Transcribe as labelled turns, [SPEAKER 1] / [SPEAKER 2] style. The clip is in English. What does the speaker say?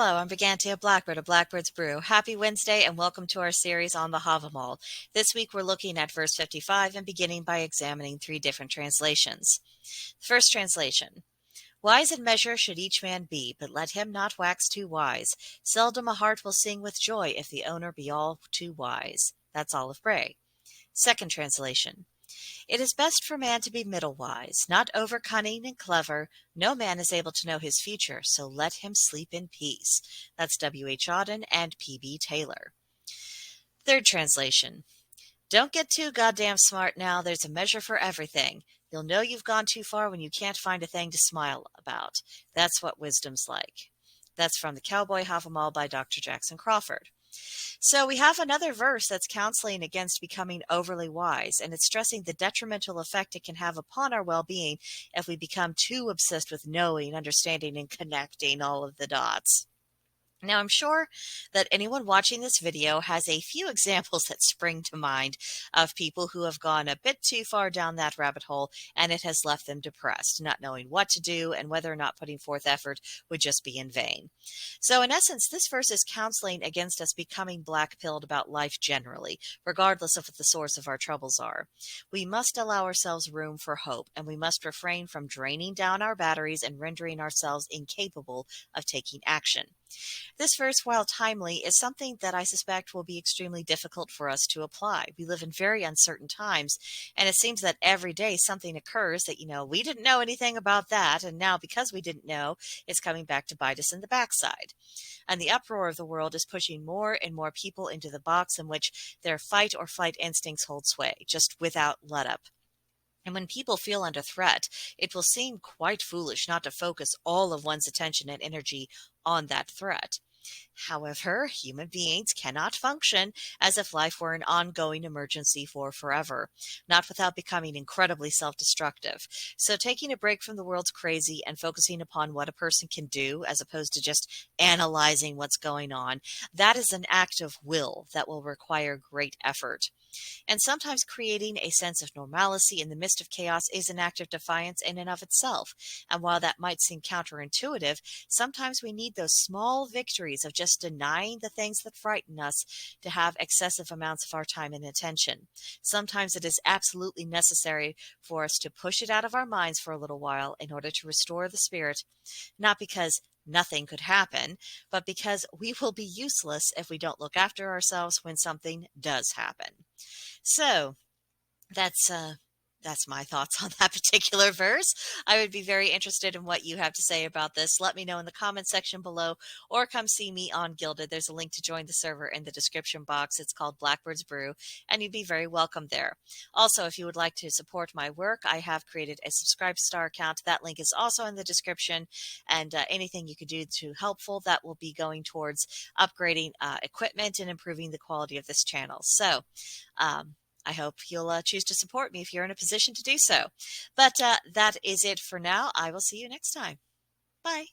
[SPEAKER 1] Hello, I'm Brigantia Blackbird of Blackbird's Brew. Happy Wednesday and welcome to our series on the Havamal. This week we're looking at verse 55 and beginning by examining three different translations. First translation. Wise in measure should each man be, but let him not wax too wise. Seldom a heart will sing with joy if the owner be all too wise. That's Olive Bray. Second translation. It is best for man to be middle wise, not over cunning and clever. No man is able to know his future, so let him sleep in peace. That's W.H. Auden and P.B. Taylor. Third translation. Don't get too goddamn smart now. There's a measure for everything. You'll know you've gone too far when you can't find a thing to smile about. That's what wisdom's like. That's from The Cowboy Havamal by Dr. Jackson Crawford. So we have another verse that's counseling against becoming overly wise, and it's stressing the detrimental effect it can have upon our well-being if we become too obsessed with knowing, understanding, and connecting all of the dots. Now, I'm sure that anyone watching this video has a few examples that spring to mind of people who have gone a bit too far down that rabbit hole, and it has left them depressed, not knowing what to do and whether or not putting forth effort would just be in vain. So, in essence, this verse is counseling against us becoming black-pilled about life generally, regardless of what the source of our troubles are. We must allow ourselves room for hope, and we must refrain from draining down our batteries and rendering ourselves incapable of taking action. This verse, while timely, is something that I suspect will be extremely difficult for us to apply. We live in very uncertain times, and it seems that every day something occurs that, we didn't know anything about that, and now because we didn't know, it's coming back to bite us in the backside. And the uproar of the world is pushing more and more people into the box in which their fight or flight instincts hold sway, just without let-up. And when people feel under threat, it will seem quite foolish not to focus all of one's attention and energy on that threat. However, human beings cannot function as if life were an ongoing emergency for forever, not without becoming incredibly self-destructive. So taking a break from the world's crazy and focusing upon what a person can do as opposed to just analyzing what's going on, that is an act of will that will require great effort. And sometimes creating a sense of normalcy in the midst of chaos is an act of defiance in and of itself. And while that might seem counterintuitive, sometimes we need those small victories of just denying the things that frighten us to have excessive amounts of our time and attention. Sometimes it is absolutely necessary for us to push it out of our minds for a little while in order to restore the spirit, not because nothing could happen, but because we will be useless if we don't look after ourselves when something does happen. So that's my thoughts on that particular verse. I would be very interested in what you have to say about this. Let me know in the comments section below, or come see me on Gilded. There's a link to join the server in the description box. It's called Blackbird's Brew, and you'd be very welcome there. Also, if you would like to support my work, I have created a Subscribe Star account. That link is also in the description, and anything you could do to helpful, that will be going towards upgrading equipment and improving the quality of this channel. So, I hope you'll choose to support me if you're in a position to do so. But that is it for now. I will see you next time. Bye.